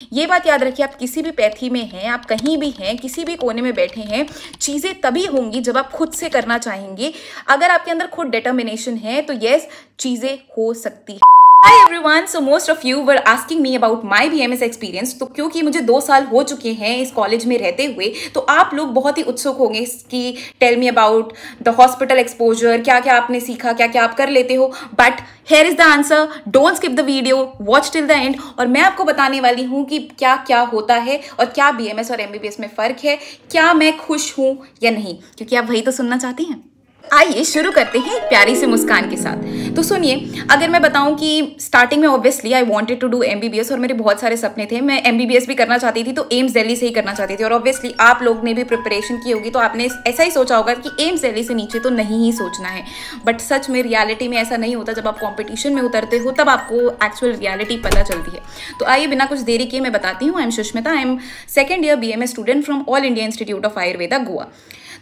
ये बात याद रखिए, आप किसी भी पैथी में हैं, आप कहीं भी हैं, किसी भी कोने में बैठे हैं, चीज़ें तभी होंगी जब आप खुद से करना चाहेंगे। अगर आपके अंदर खुद डिटर्मिनेशन है तो यस, चीज़ें हो सकती है। Hi everyone, so most of you were asking me about my BMS experience। तो क्योंकि मुझे 2 साल हो चुके हैं इस कॉलेज में रहते हुए, तो आप लोग बहुत ही उत्सुक होंगे कि tell me about the hospital exposure, क्या क्या आपने सीखा, क्या क्या आप कर लेते हो। But here is the answer, don't skip the video, watch till the end. और मैं आपको बताने वाली हूँ कि क्या क्या होता है और क्या BMS और MBBS में फ़र्क है, क्या मैं खुश हूँ या नहीं, क्योंकि आप वही तो सुनना चाहती हैं। आइए शुरू करते हैं एक प्यारी सी मुस्कान के साथ। तो सुनिए, अगर मैं बताऊं कि स्टार्टिंग में obviously I wanted to do MBBS और मेरे बहुत सारे सपने थे। मैं MBBS भी करना चाहती थी, तो एम्स दिल्ली से ही करना चाहती थी। और ऑब्वियसली आप लोग ने भी प्रिपरेशन की होगी तो आपने ऐसा ही सोचा होगा कि एम्स दिल्ली से नीचे तो नहीं ही सोचना है। बट सच में रियलिटी में ऐसा नहीं होता। जब आप कॉम्पिटिशन में उतरते हो तब आपको एक्चुअल रियलिटी पता चलती है। तो आइए बिना कुछ देरी किए मैं बताती हूँ। I am Sushmita, I am second year BMS student from all India institute of Ayurveda, Goa.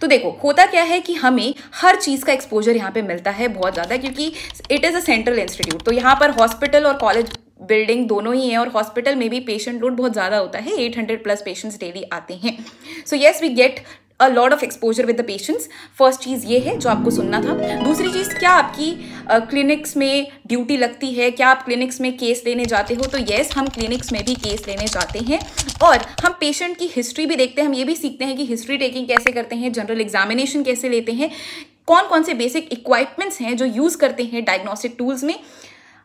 तो देखो, होता क्या है कि हमें हर चीज़ का एक्सपोजर यहाँ पे मिलता है बहुत ज़्यादा, क्योंकि it is a central institute. तो यहाँ पर हॉस्पिटल और कॉलेज बिल्डिंग दोनों ही है, और हॉस्पिटल में भी पेशेंट लोड बहुत ज़्यादा होता है, 800+ पेशेंट्स डेली आते हैं। So yes, we get a lot of exposure with the patients. First चीज़ ये है जो आपको सुनना था। दूसरी चीज़, क्या आपकी क्लिनिक्स में ड्यूटी लगती है, क्या आप क्लिनिक्स में केस लेने जाते हो? तो येस, हम क्लिनिक्स में भी केस लेने जाते हैं और हम पेशेंट की हिस्ट्री भी देखते हैं। हम ये भी सीखते हैं कि हिस्ट्री टेकिंग कैसे करते हैं, जनरल एग्जामिनेशन कैसे लेते हैं, कौन कौन से बेसिक इक्विपमेंट्स हैं जो यूज़ करते हैं डायग्नोस्टिक टूल्स में।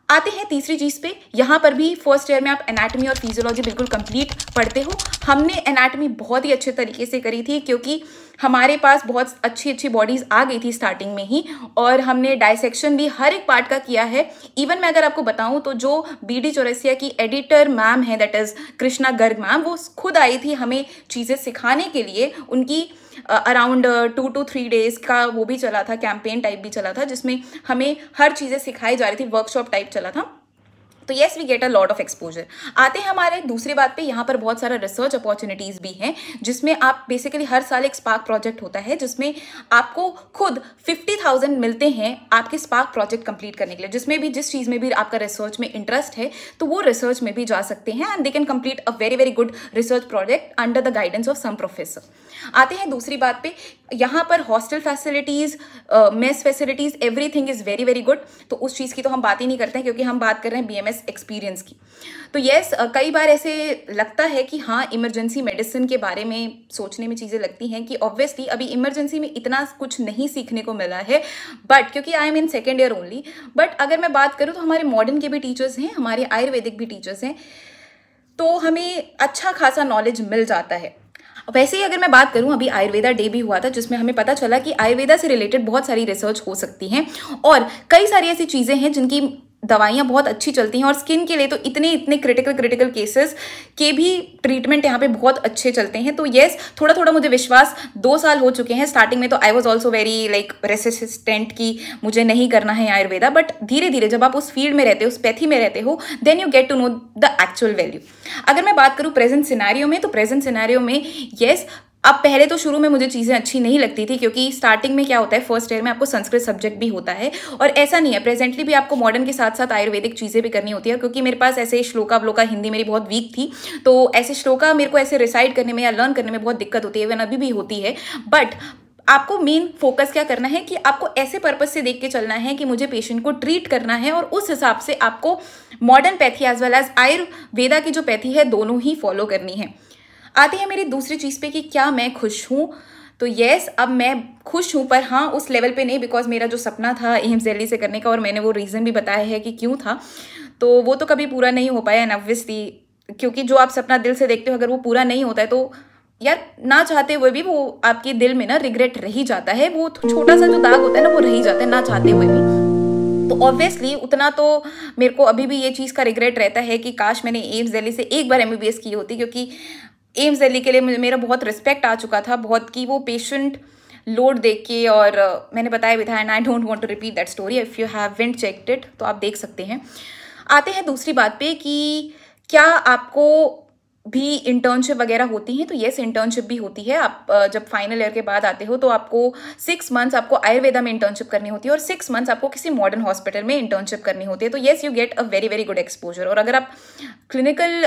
आते हैं तीसरी चीज़ पे। यहाँ पर भी फर्स्ट ईयर में आप एनाटॉमी और फिजियोलॉजी बिल्कुल कंप्लीट पढ़ते हो। हमने एनाटॉमी बहुत ही अच्छे तरीके से करी थी, क्योंकि हमारे पास बहुत अच्छी अच्छी बॉडीज़ आ गई थी स्टार्टिंग में ही, और हमने डायसेक्शन भी हर एक पार्ट का किया है। इवन मैं अगर आपको बताऊँ तो जो BD चौरसिया की एडिटर मैम है, that is Krishna Garg ma'am, वो खुद आई थी हमें चीज़ें सिखाने के लिए। उनकी अराउंड 2 to 3 डेज का वो भी चला था, कैंपेन टाइप भी चला था, जिसमें हमें हर चीज़ें सिखाई जा रही थी, वर्कशॉप टाइप चला था। तो yes, we get a lot of exposure. आते हैं हमारे दूसरी बात पे। यहाँ पर बहुत सारा रिसर्च अपॉर्चुनिटीज़ भी हैं, जिसमें आप बेसिकली हर साल एक स्पार्क प्रोजेक्ट होता है, जिसमें आपको खुद 50,000 मिलते हैं आपके स्पार्क प्रोजेक्ट कंप्लीट करने के लिए। जिसमें भी, जिस चीज़ में भी आपका रिसर्च में इंटरेस्ट है, तो वो रिसर्च में भी जा सकते हैं and they can complete a very very good research project under the guidance of some professor. आते हैं दूसरी बात पे। यहाँ पर hostel facilities, mess facilities, everything is very very good. तो उस चीज़ की तो हम बात ही नहीं करते हैं, क्योंकि हम बात कर रहे हैं BMS एक्सपीरियंस की। तो येस, कई बार ऐसे लगता है कि हाँ, इमरजेंसी मेडिसिन के बारे में सोचने में चीज़ें लगती हैं कि ऑब्वियसली अभी इमरजेंसी में इतना कुछ नहीं सीखने को मिला है, बट क्योंकि I am in second year only. But अगर मैं बात करूँ तो हमारे मॉडर्न के भी टीचर्स हैं, हमारे आयुर्वेदिक भी टीचर्स हैं, तो हमें अच्छा खासा नॉलेज मिल जाता है। वैसे ही अगर मैं बात करूं, अभी आयुर्वेदा डे भी हुआ था, जिसमें हमें पता चला कि आयुर्वेदा से रिलेटेड बहुत सारी रिसर्च हो सकती हैं, और कई सारी ऐसी चीज़ें हैं जिनकी दवाइयाँ बहुत अच्छी चलती हैं, और स्किन के लिए तो इतने क्रिटिकल केसेस के भी ट्रीटमेंट यहाँ पे बहुत अच्छे चलते हैं। तो येस, थोड़ा थोड़ा मुझे विश्वास, 2 साल हो चुके हैं। स्टार्टिंग में तो I was also very like resistant कि मुझे नहीं करना है आयुर्वेदा, बट धीरे धीरे जब आप उस फील्ड में रहते हो, उस पैथी में रहते हो, then you get to know the actual value. अगर मैं बात करूँ प्रेजेंट सिनेरियो में, तो प्रेजेंट सिनेरियो में येस, अब पहले तो शुरू में मुझे चीज़ें अच्छी नहीं लगती थी, क्योंकि स्टार्टिंग में क्या होता है, फर्स्ट ईयर में आपको संस्कृत सब्जेक्ट भी होता है, और ऐसा नहीं है, प्रेजेंटली भी आपको मॉडर्न के साथ साथ आयुर्वेदिक चीज़ें भी करनी होती है। क्योंकि मेरे पास ऐसे श्लोका व्लोका, हिंदी मेरी बहुत वीक थी, तो ऐसे श्लोका मेरे को ऐसे रिसाइड करने में या लर्न करने में बहुत दिक्कत होती है, इवन अभी भी होती है। बट आपको मेन फोकस क्या करना है कि आपको ऐसे पर्पज से देख के चलना है कि मुझे पेशेंट को ट्रीट करना है, और उस हिसाब से आपको modern pathy as well as Ayurveda की जो पैथी है, दोनों ही फॉलो करनी है। आती है मेरी दूसरी चीज़ पे कि क्या मैं खुश हूँ। तो येस, अब मैं खुश हूँ, पर हाँ उस लेवल पे नहीं, बिकॉज मेरा जो सपना था एम्स दिल्ली से करने का, और मैंने वो रीज़न भी बताया है कि क्यों था, तो वो तो कभी पूरा नहीं हो पाया। एंड ऑब्वियसली, क्योंकि जो आप सपना दिल से देखते हो, अगर वो पूरा नहीं होता है तो यार, ना चाहते हुए भी वो आपके दिल में ना रिग्रेट रह ही जाता है। वो छोटा सा जो दाग होता है ना, वो रह ही जाता है ना चाहते हुए भी। तो ऑब्वियसली उतना तो मेरे को अभी भी ये चीज़ का रिग्रेट रहता है कि काश मैंने एम्स दिल्ली से एक बार MBBS की होती, क्योंकि एम्स दिल्ली के लिए मेरा बहुत रिस्पेक्ट आ चुका था, बहुत, कि वो पेशेंट लोड देख के, और मैंने बताया भी था, and I don't want to repeat that story. If you haven't checked it तो आप देख सकते हैं। आते हैं दूसरी बात पे कि क्या आपको भी इंटर्नशिप वगैरह होती हैं। तो येस, इंटर्नशिप भी होती है। आप जब फाइनल ईयर के बाद आते हो तो आपको 6 मंथ्स आपको आयुर्वेदा में इंटर्नशिप करनी होती है, और 6 मंथ्स आपको किसी मॉडर्न हॉस्पिटल में इंटर्नशिप करनी होती है। तो yes, you get a very very good exposure. और अगर आप क्लिनिकल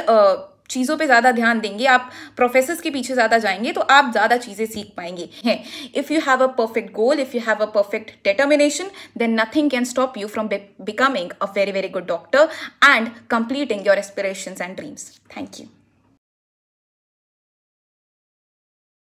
चीज़ों पे ज़्यादा ध्यान देंगे, आप प्रोफेसर्स के पीछे ज़्यादा जाएंगे, तो आप ज़्यादा चीज़ें सीख पाएंगे हैं. If you have a perfect goal, if you have a perfect determination, then nothing can stop you from becoming a very, very good doctor and completing your aspirations and dreams. Thank you.